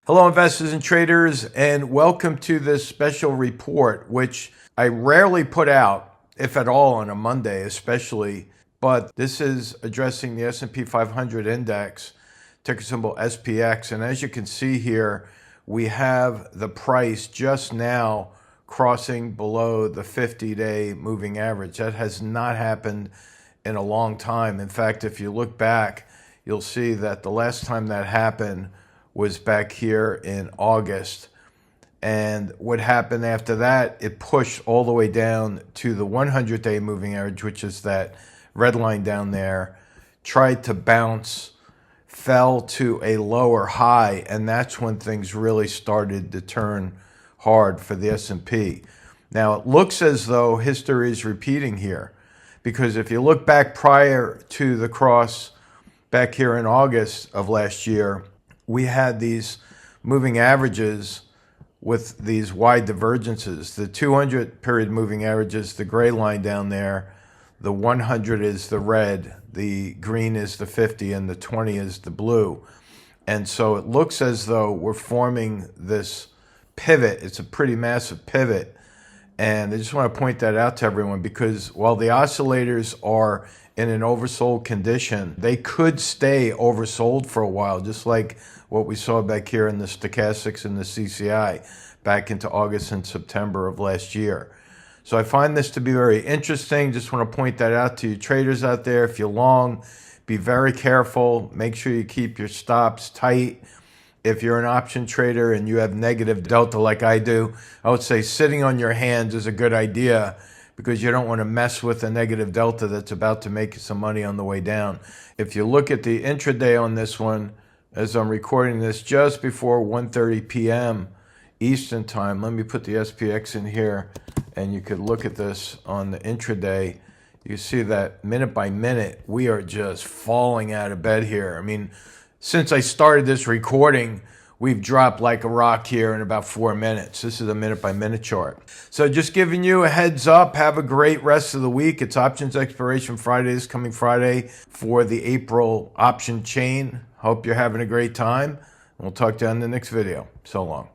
Hello, investors and traders, and welcome to this special report, which I rarely put out, if at all, on a Monday, especially. But this is addressing the S&P 500 index, ticker symbol SPX. And as you can see here, we have the price just now crossing below the 50-day moving average. That has not happened in a long time. In fact, if you look back, you'll see that the last time that happened was back here in August. And what happened after that, it pushed all the way down to the 100-day moving average, which is that red line down there, tried to bounce, fell to a lower high, and that's when things really started to turn hard for the S&P. Now, it looks as though history is repeating here, because if you look back prior to the cross back here in August of last year, we had these moving averages with these wide divergences. The 200 period moving average is the gray line down there. The 100 is the red. The green is the 50 and the 20 is the blue. And so it looks as though we're forming this pivot. It's a pretty massive pivot. And I just want to point that out to everyone, because while the oscillators are in an oversold condition, they could stay oversold for a while, just like what we saw back here in the stochastics and the CCI back into August and September of last year. So I find this to be very interesting. Just want to point that out to you traders out there. If you're long, be very careful. Make sure you keep your stops tight. If you're an option trader and you have negative delta like I do, I would say sitting on your hands is a good idea, because you don't want to mess with a negative delta that's about to make you some money on the way down. If you look at the intraday on this one, as I'm recording this just before 1:30 p.m. Eastern time, let me put the SPX in here and you could look at this on the intraday. You see that minute by minute, we are just falling out of bed here. I mean, since I started this recording, we've dropped like a rock here in about 4 minutes. This is a minute-by-minute chart. So just giving you a heads up. Have a great rest of the week. It's options expiration Friday, this coming Friday, for the April option chain. Hope you're having a great time. We'll talk to you on the next video. So long.